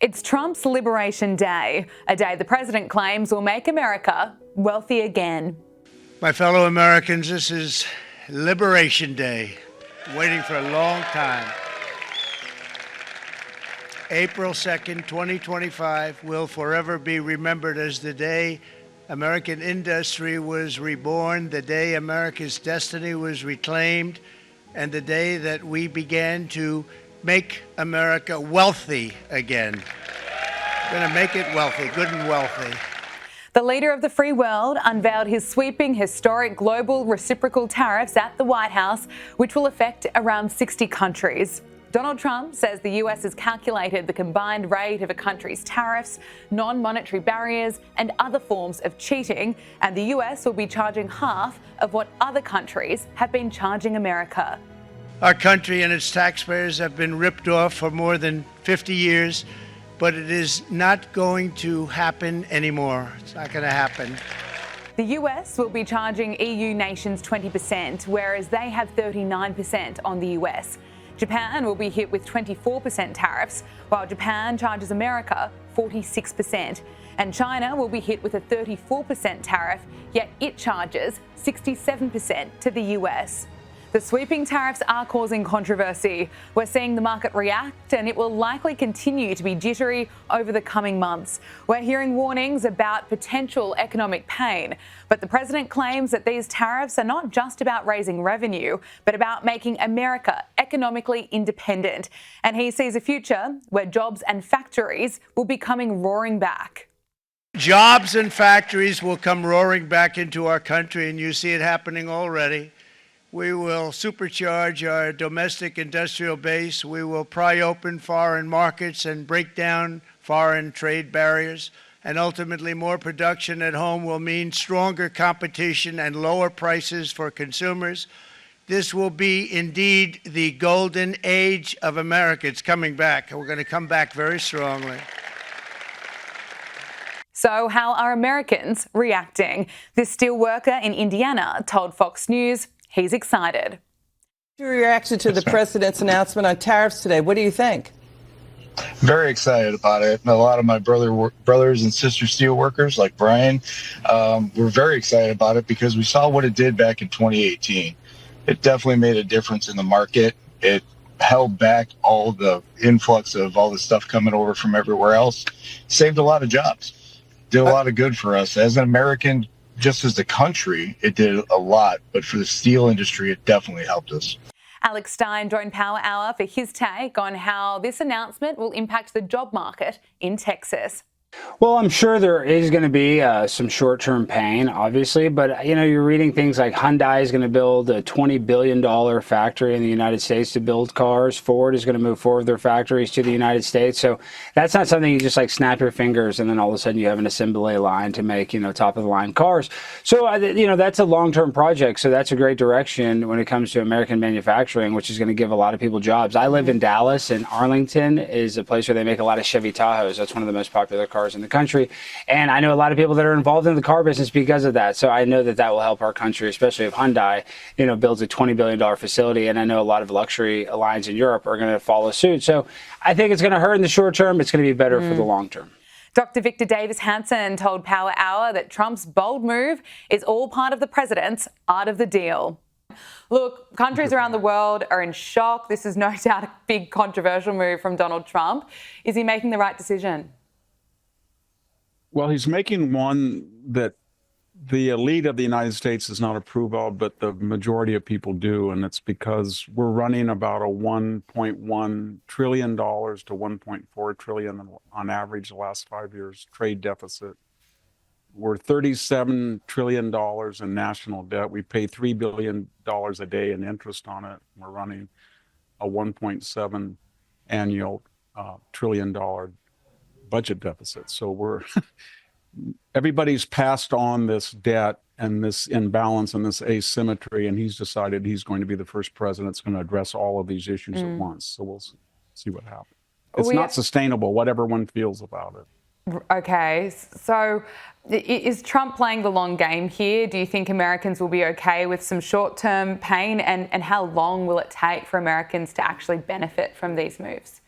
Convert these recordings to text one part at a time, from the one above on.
It's Trump's Liberation Day, a day the president claims will make America wealthy again. My fellow Americans, this is Liberation Day, waiting for a long time. April 2nd, 2025 will forever be remembered as the day American industry was reborn, the day America's destiny was reclaimed, and the day that we began to make America wealthy again. We're going to make it wealthy, good and wealthy. The leader of the free world unveiled his sweeping, historic global reciprocal tariffs at the White House, which will affect around 60 countries. Donald Trump says the US has calculated the combined rate of a country's tariffs, non-monetary barriers, and other forms of cheating, and the US will be charging half of what other countries have been charging America. Our country and its taxpayers have been ripped off for more than 50 years, but it is not going to happen anymore. It's not going to happen. The US will be charging EU nations 20%, whereas they have 39% on the US. Japan will be hit with 24% tariffs, while Japan charges America 46%. And China will be hit with a 34% tariff, yet it charges 67% to the US. The sweeping tariffs are causing controversy. We're seeing the market react, and it will likely continue to be jittery over the coming months. We're hearing warnings about potential economic pain, but the president claims that these tariffs are not just about raising revenue, but about making America economically independent. And he sees a future where jobs and factories will be coming roaring back. Jobs and factories will come roaring back into our country, and you see it happening already. We will supercharge our domestic industrial base. We will pry open foreign markets and break down foreign trade barriers. And ultimately, more production at home will mean stronger competition and lower prices for consumers. This will be indeed the golden age of America. It's coming back. We're going to come back very strongly. So how are Americans reacting? This steel worker in Indiana told Fox News he's excited. Your reaction to the president's announcement on tariffs today, what do you think? Very excited about it. And a lot of my brothers and sister steel workers, like Brian, were very excited about it because we saw what it did back in 2018. It definitely made a difference in the market. It held back all the influx of all the stuff coming over from everywhere else. Saved a lot of jobs. Did a lot of good for us. As an American, just as the country, it did a lot, but for the steel industry, it definitely helped us. Alex Stein joined Power Hour for his take on how this announcement will impact the job market in Texas. Well, I'm sure there is going to be some short-term pain, obviously, but, you're reading things like Hyundai is going to build a $20 billion factory in the United States to build cars. Ford is going to move forward their factories to the United States. So that's not something you just snap your fingers and then all of a sudden you have an assembly line to make, top-of-the-line cars. So, that's a long-term project. So that's a great direction when it comes to American manufacturing, which is going to give a lot of people jobs. I live in Dallas, and Arlington is a place where they make a lot of Chevy Tahoes. That's one of the most popular cars in the country, and I know a lot of people that are involved in the car business because of that. So I know that will help our country, especially if Hyundai, builds a $20 billion facility, and I know a lot of luxury lines in Europe are going to follow suit. So I think it's going to hurt in the short term. It's going to be better for the long term. Dr. Victor Davis Hanson told Power Hour that Trump's bold move is all part of the president's art of the deal. Look, countries around the world are in shock. This is no doubt a big controversial move from Donald Trump. Is he making the right decision? Well, he's making one that the elite of the United States does not approve of, but the majority of people do. And it's because we're running about a $1.1 trillion to $1.4 trillion on average the last 5 years trade deficit. We're $37 trillion in national debt. We pay $3 billion a day in interest on it. We're running a 1.7 annual trillion dollar budget deficit. So everybody's passed on this debt and this imbalance and this asymmetry, and he's decided he's going to be the first president that's going to address all of these issues at once. So we'll see what happens. It's not sustainable, whatever one feels about it. Okay, so is Trump playing the long game here? Do you think Americans will be okay with some short-term pain, and how long will it take for Americans to actually benefit from these moves?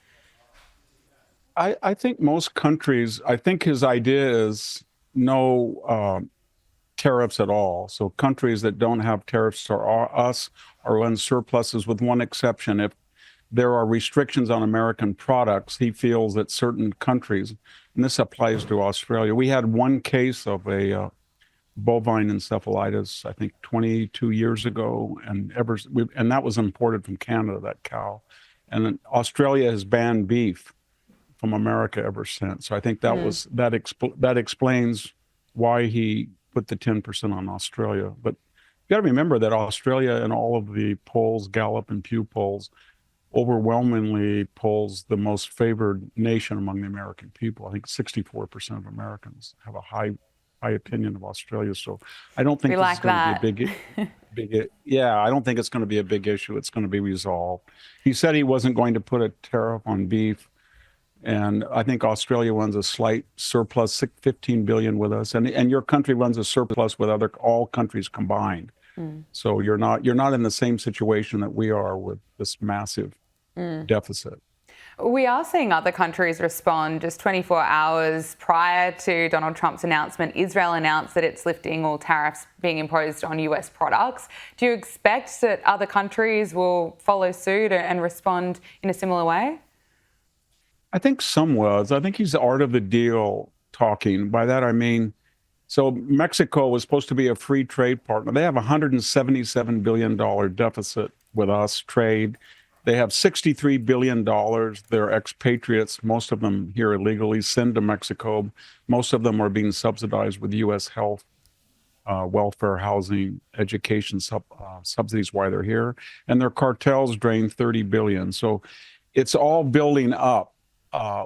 I think most countries, I think his idea is no tariffs at all. So countries that don't have tariffs are us are in surpluses with one exception. If there are restrictions on American products, he feels that certain countries, and this applies to Australia. We had one case of a bovine encephalitis, I think 22 years ago, and that was imported from Canada, that cow. And Australia has banned beef from America ever since. So I think that explains why he put the 10% on Australia. But you got to remember that Australia, in all of the polls, Gallup and Pew polls, overwhelmingly polls the most favored nation among the American people. I think 64% of Americans have a high opinion of Australia. So I don't think this is going to be a big. Yeah, I don't think it's going to be a big issue. It's going to be resolved. He said he wasn't going to put a tariff on beef. And I think Australia runs a slight surplus, 15 billion with us, and your country runs a surplus with all countries combined. So you're not in the same situation that we are with this massive deficit. We are seeing other countries respond. Just 24 hours prior to Donald Trump's announcement, Israel announced that it's lifting all tariffs being imposed on US products. Do you expect that other countries will follow suit and respond in a similar way? I think some was. I think he's the art of the deal talking. By that I mean, so Mexico was supposed to be a free trade partner. They have a $177 billion deficit with us, trade. They have $63 billion. They're expatriates, most of them here illegally, send to Mexico. Most of them are being subsidized with U.S. health, welfare, housing, education subsidies while they're here. And their cartels drain $30 billion. So it's all building up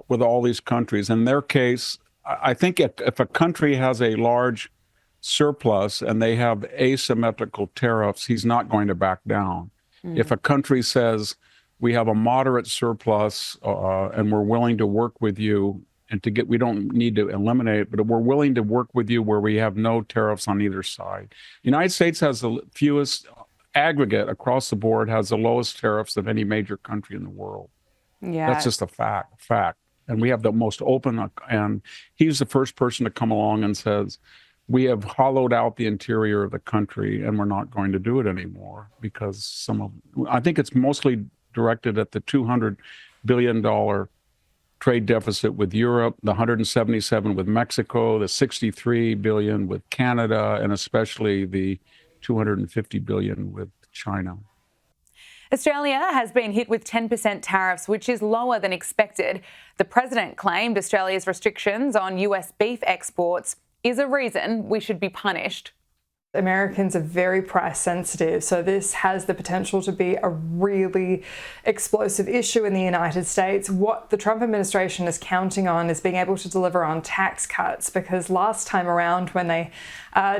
with all these countries. In their case, I think if a country has a large surplus and they have asymmetrical tariffs, he's not going to back down. If a country says, we have a moderate surplus and we're willing to work with you we don't need to eliminate it, but we're willing to work with you where we have no tariffs on either side. The United States has the fewest aggregate across the board, has the lowest tariffs of any major country in the world. Yeah. That's just a fact. And we have the most open, and he's the first person to come along and says, we have hollowed out the interior of the country and we're not going to do it anymore because I think it's mostly directed at the $200 billion trade deficit with Europe, the 177 with Mexico, the 63 billion with Canada, and especially the 250 billion with China. Australia has been hit with 10% tariffs, which is lower than expected. The president claimed Australia's restrictions on US beef exports is a reason we should be punished. Americans are very price sensitive, so this has the potential to be a really explosive issue in the United States. What the Trump administration is counting on is being able to deliver on tax cuts, because last time around when they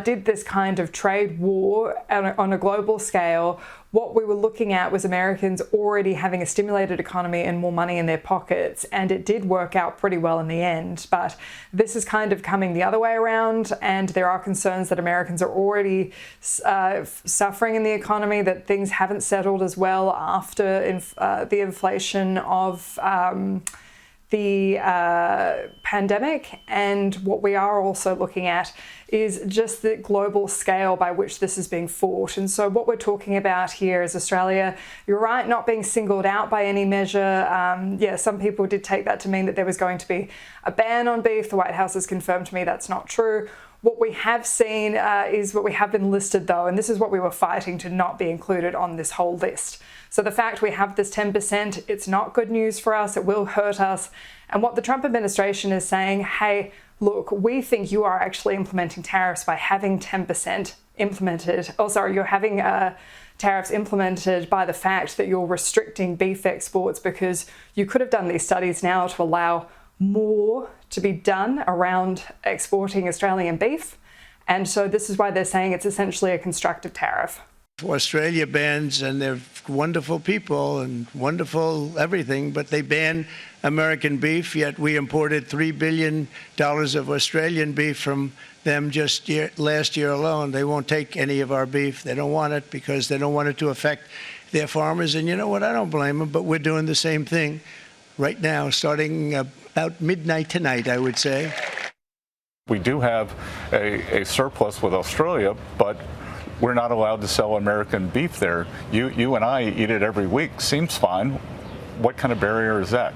did this kind of trade war on a global scale, what we were looking at was Americans already having a stimulated economy and more money in their pockets, and it did work out pretty well in the end. But this is kind of coming the other way around, and there are concerns that Americans are already suffering in the economy, that things haven't settled as well after the inflation of the pandemic. And what we are also looking at is just the global scale by which this is being fought. And so what we're talking about here is Australia, you're right, not being singled out by any measure. Some people did take that to mean that there was going to be a ban on beef. The White House has confirmed to me that's not true. What we have seen is what we have been listed though, and this is what we were fighting to not be included on this whole list. So the fact we have this 10%, it's not good news for us, it will hurt us. And what the Trump administration is saying, hey, look, we think you are actually implementing tariffs by having 10% implemented. You're having tariffs implemented by the fact that you're restricting beef exports, because you could have done these studies now to allow more to be done around exporting Australian beef. And so this is why they're saying it's essentially a constructive tariff. Australia bans, and they're wonderful people and wonderful everything, but they ban American beef, yet we imported $3 billion of Australian beef from them just last year alone. They won't take any of our beef. They don't want it because they don't want it to affect their farmers. And you know what? I don't blame them, but we're doing the same thing right now, starting about midnight tonight, I would say. We do have a surplus with Australia, but we're not allowed to sell American beef there. You and I eat it every week. Seems fine. What kind of barrier is that?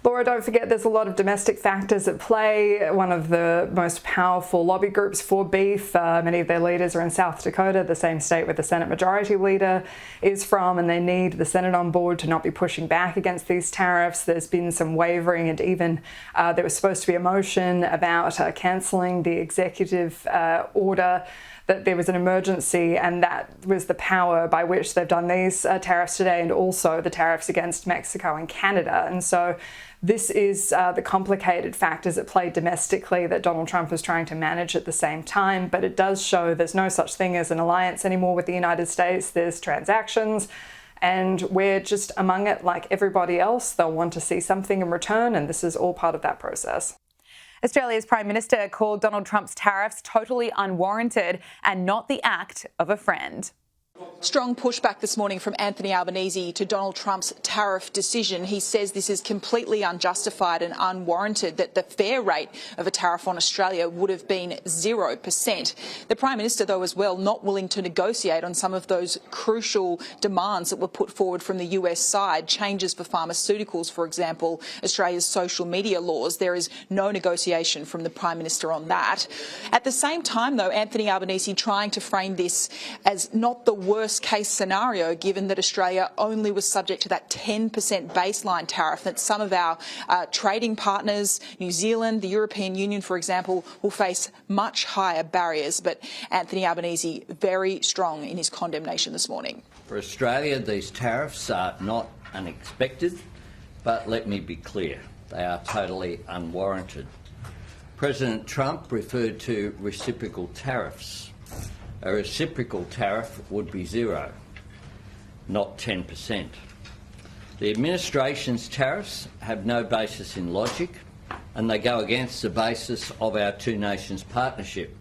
Laura, don't forget there's a lot of domestic factors at play. One of the most powerful lobby groups for beef, many of their leaders are in South Dakota, the same state where the Senate Majority Leader is from, and they need the Senate on board to not be pushing back against these tariffs. There's been some wavering, and even there was supposed to be a motion about cancelling the executive order, that there was an emergency, and that was the power by which they've done these tariffs today, and also the tariffs against Mexico and Canada. And so this is the complicated factors at play domestically that Donald Trump is trying to manage at the same time. But it does show there's no such thing as an alliance anymore with the United States. There's transactions, and we're just among it like everybody else. They'll want to see something in return, and this is all part of that process. Australia's Prime Minister called Donald Trump's tariffs totally unwarranted and not the act of a friend. Strong pushback this morning from Anthony Albanese to Donald Trump's tariff decision. He says this is completely unjustified and unwarranted, that the fair rate of a tariff on Australia would have been 0%. The Prime Minister, though, as well, not willing to negotiate on some of those crucial demands that were put forward from the US side. Changes for pharmaceuticals, for example, Australia's social media laws. There is no negotiation from the Prime Minister on that. At the same time, though, Anthony Albanese trying to frame this as not the worst case scenario, given that Australia only was subject to that 10% baseline tariff, that some of our trading partners, New Zealand, the European Union, for example, will face much higher barriers. But Anthony Albanese very strong in his condemnation this morning. For Australia, these tariffs are not unexpected, but let me be clear, they are totally unwarranted. President Trump referred to reciprocal tariffs. A reciprocal tariff would be 0, not 10%. The administration's tariffs have no basis in logic, and they go against the basis of our two nations partnership.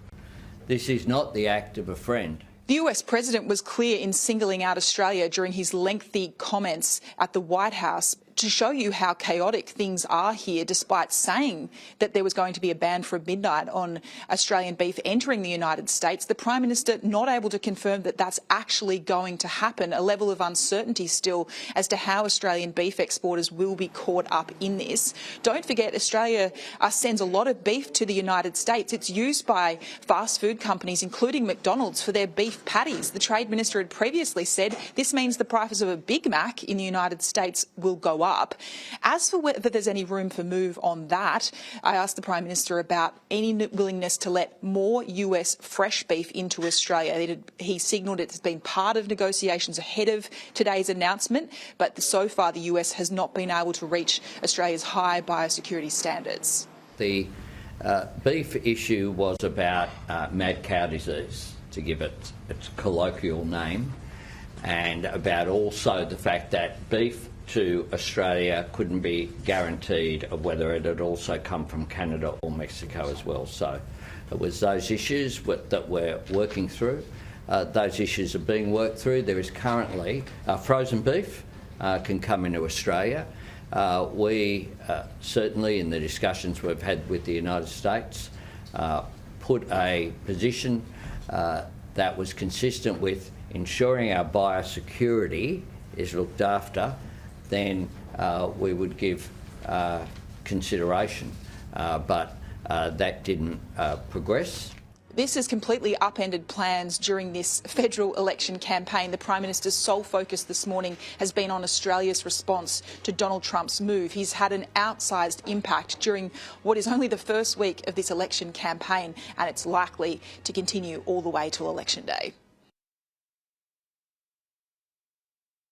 This is not the act of a friend. The US President was clear in singling out Australia during his lengthy comments at the White House to show you how chaotic things are here, despite saying that there was going to be a ban from midnight on Australian beef entering the United States. The Prime Minister not able to confirm that that's actually going to happen, a level of uncertainty still as to how Australian beef exporters will be caught up in this. Don't forget, Australia sends a lot of beef to the United States. It's used by fast food companies, including McDonald's, for their beef patties. The Trade Minister had previously said this means the price of a Big Mac in the United States will go up. As for whether there's any room for move on that, I asked the Prime Minister about any willingness to let more US fresh beef into Australia. He signalled it's been part of negotiations ahead of today's announcement, but so far the US has not been able to reach Australia's high biosecurity standards. The beef issue was about mad cow disease, to give it its colloquial name, and about also the fact that beef to Australia couldn't be guaranteed of whether it had also come from Canada or Mexico as well. So it was those issues that we're working through. Those issues are being worked through. There is currently frozen beef can come into Australia. We certainly, in the discussions we've had with the United States, put a position that was consistent with ensuring our biosecurity is looked after. Then we would give consideration, but that didn't progress. This has completely upended plans during this federal election campaign. The Prime Minister's sole focus this morning has been on Australia's response to Donald Trump's move. He's had an outsized impact during what is only the first week of this election campaign, and it's likely to continue all the way to Election Day.